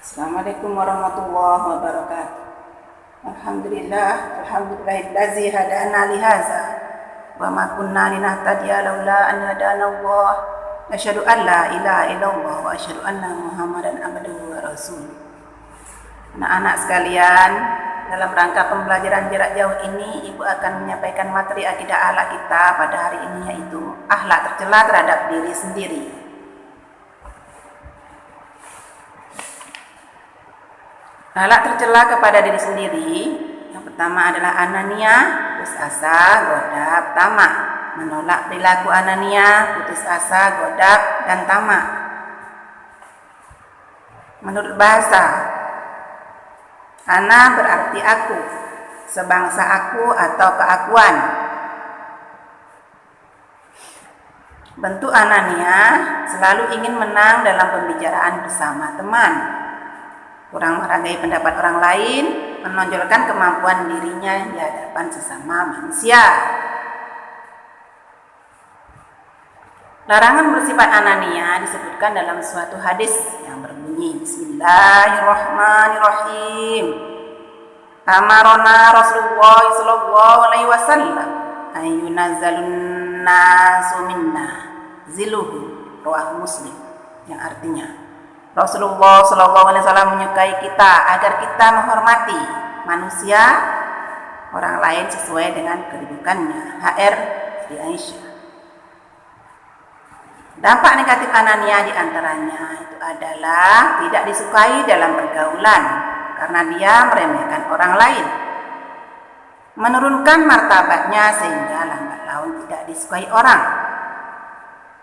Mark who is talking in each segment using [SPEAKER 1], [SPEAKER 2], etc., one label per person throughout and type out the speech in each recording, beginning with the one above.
[SPEAKER 1] Assalamualaikum warahmatullahi wabarakatuh. Alhamdulillahillazi hadana li hadza wa ma kunna linahtadiya laula an hadana Allah. Asyhadu an la ilaha illallah wa asyhadu anna Muhammadan abduhu wa rasuluh. Anak-anak sekalian, dalam rangka pembelajaran jarak jauh ini, Ibu akan menyampaikan materi akidah akhlak kita pada hari ini, yaitu akhlak tercela terhadap diri sendiri. Akhlak tercela kepada diri sendiri, yang pertama adalah anania, putus asa, godap, tamak. Menolak perilaku anania, putus asa, godap, dan tamak. Menurut bahasa, ana berarti aku, sebangsa aku atau keakuan. Bentuk anania selalu ingin menang dalam pembicaraan bersama teman. Kurang menghargai pendapat orang lain, menonjolkan kemampuan dirinya di hadapan sesama manusia. Larangan bersifat anania disebutkan dalam suatu hadis yang berbunyi Bismillahirrahmanirrahim. Amarona Rasulullah sallallahu alaihi wasallam ayyunazzalun nasu minna ziluhu, rawahu Muslim, yang artinya Rasulullah sallallahu alaihi wasallam menyukai kita agar kita menghormati manusia orang lain sesuai dengan kedudukannya. HR di Aisyah. Dampak negatif anania diantaranya itu adalah tidak disukai dalam pergaulan karena dia meremehkan orang lain, menurunkan martabatnya sehingga lambat laun tidak disukai orang,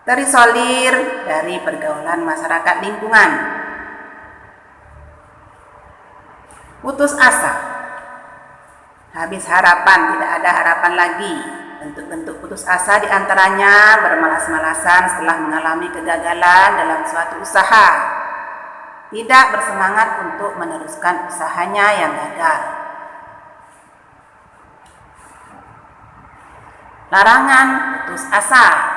[SPEAKER 1] terisolir dari pergaulan masyarakat lingkungan, putus asa, habis harapan, tidak ada harapan lagi. Bentuk-bentuk putus asa diantaranya bermalas-malasan setelah mengalami kegagalan dalam suatu usaha, tidak bersemangat untuk meneruskan usahanya yang gagal. Larangan putus asa.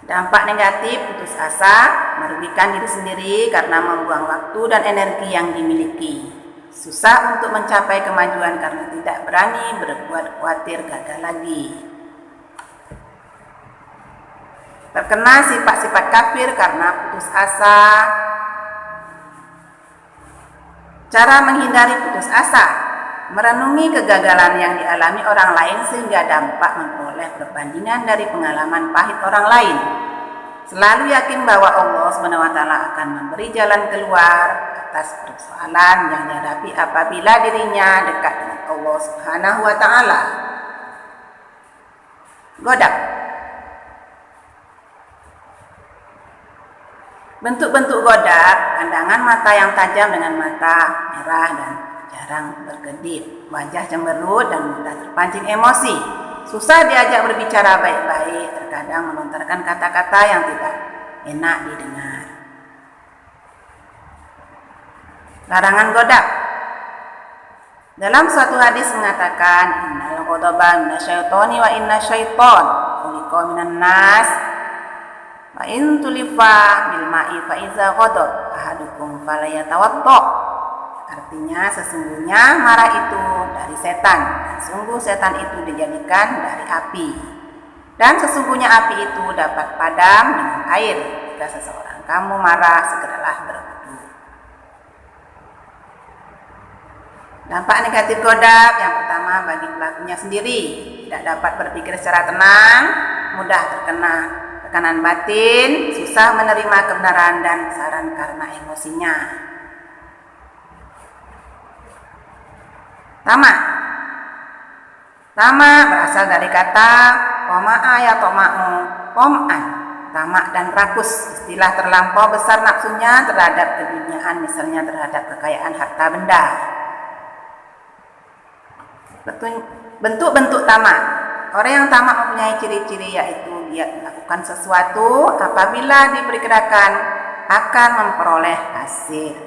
[SPEAKER 1] Dampak negatif putus asa merugikan diri sendiri karena membuang waktu dan energi yang dimiliki. Susah untuk mencapai kemajuan karena tidak berani berbuat, khawatir gagal lagi. Terkena sifat-sifat kafir karena putus asa. Cara menghindari putus asa: merenungi kegagalan yang dialami orang lain sehingga dampak memperoleh perbandingan dari pengalaman pahit orang lain. Selalu yakin bahwa Allah SWT akan memberi jalan keluar atas persoalan yang dihadapi apabila dirinya dekat dengan Allah SWT. Godap. Bentuk-bentuk godap: pandangan mata yang tajam dengan mata merah dan jarang berkedip, wajah cemberut dan mudah terpancing emosi, susah diajak berbicara baik-baik, terkadang melontarkan kata-kata yang tidak enak didengar. Larangan godap. Dalam suatu hadis mengatakan, innal ghadaba minasyaitoni wa inna syaiton khuliqa minan nas wa in tulifa bil ma'i fa iza ghadab ahadukum falayatawadda. Artinya, sesungguhnya marah itu dari setan, dan sungguh setan itu dijadikan dari api. Dan sesungguhnya api itu dapat padam dengan air. Jika seseorang kamu marah, segeralah berwudu. Dampak negatif godap: yang pertama, bagi pelakunya sendiri, tidak dapat berpikir secara tenang, mudah terkena tekanan batin, susah menerima kebenaran dan saran karena emosinya. Tamak. Tamak berasal dari kata toma'a ya toma'u, tom'an, tamak dan rakus. Istilah terlampau besar nafsunya terhadap keduniaan, misalnya terhadap kekayaan harta benda. Bentuk-bentuk tamak. Orang yang tamak mempunyai ciri-ciri, yaitu dia melakukan sesuatu apabila diperkirakan akan memperoleh hasil,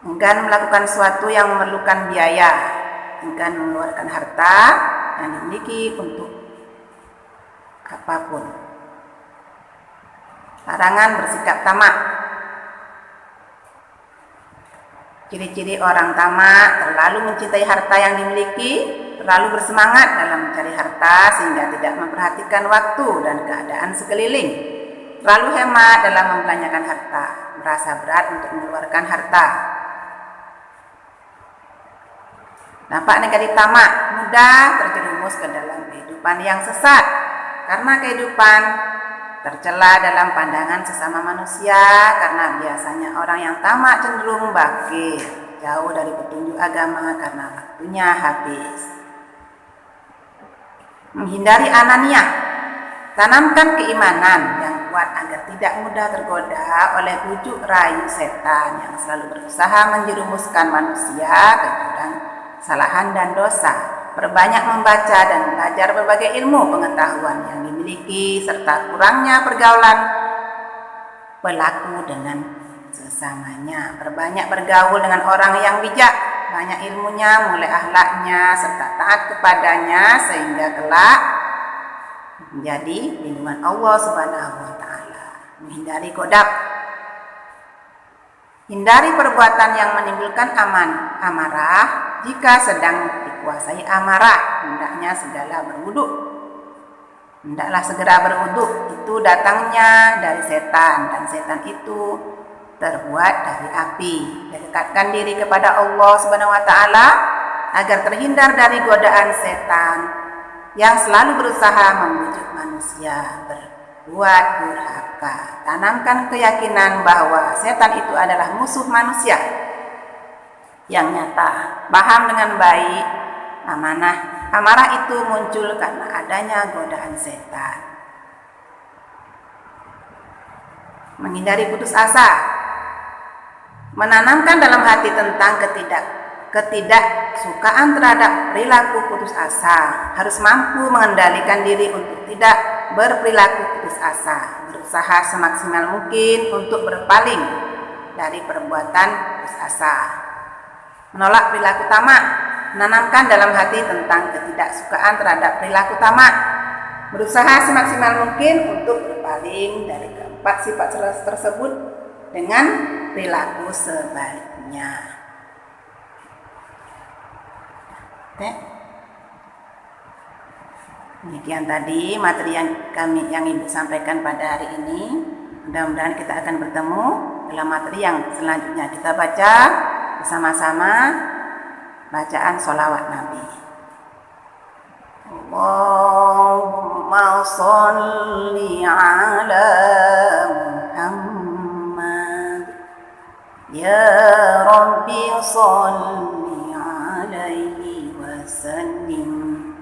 [SPEAKER 1] enggan melakukan sesuatu yang memerlukan biaya, enggan mengeluarkan harta yang dimiliki untuk apapun. Larangan bersikap tamak. Ciri-ciri orang tamak terlalu mencintai harta yang dimiliki, terlalu bersemangat dalam mencari harta sehingga tidak memperhatikan waktu dan keadaan sekeliling, terlalu hemat dalam membelanjakan harta, merasa berat untuk mengeluarkan harta. Dampak negatif tamak, mudah terjerumus ke dalam kehidupan yang sesat karena kehidupan tercela dalam pandangan sesama manusia, karena biasanya orang yang tamak cenderung bangkit jauh dari petunjuk agama karena waktunya habis. Menghindari ananiah, tanamkan keimanan yang kuat agar tidak mudah tergoda oleh bujuk rayu setan yang selalu berusaha menjerumuskan manusia ke jurang kesalahan dan dosa. Perbanyak membaca dan belajar berbagai ilmu pengetahuan yang dimiliki serta kurangnya pergaulan pelaku dengan sesamanya. Perbanyak bergaul dengan orang yang bijak, banyak ilmunya, mulai akhlaknya serta taat kepadanya sehingga kelak menjadi lindungan Allah Subhanahu wa taala. Menghindari godab. Hindari perbuatan yang menimbulkan amarah. Jika sedang dikuasai amarah, hendaklah segera berwudu. Itu datangnya dari setan, dan setan itu terbuat dari api. Dekatkan diri kepada Allah Subhanahu wa taala agar terhindar dari godaan setan yang selalu berusaha membujuk manusia berbuat durhaka. Tanamkan keyakinan bahwa setan itu adalah musuh manusia yang nyata. Paham dengan baik amarah itu muncul karena adanya godaan setan. Menghindari putus asa, menanamkan dalam hati tentang ketidaksukaan terhadap perilaku putus asa. Harus mampu mengendalikan diri untuk tidak berperilaku putus asa, berusaha semaksimal mungkin untuk berpaling dari perbuatan putus asa. Menolak perilaku tamak, menanamkan dalam hati tentang ketidaksukaan terhadap perilaku tamak, berusaha semaksimal mungkin untuk berpaling dari keempat sifat tersebut dengan perilaku sebaliknya. Demikian tadi materi yang Ibu sampaikan pada hari ini. Mudah-mudahan kita akan bertemu dalam materi yang selanjutnya. Kita baca bersama-sama bacaan sholawat Nabi. Allahumma sholli ala Muhammad, ya Rabbi sholli alaihi wa sallim.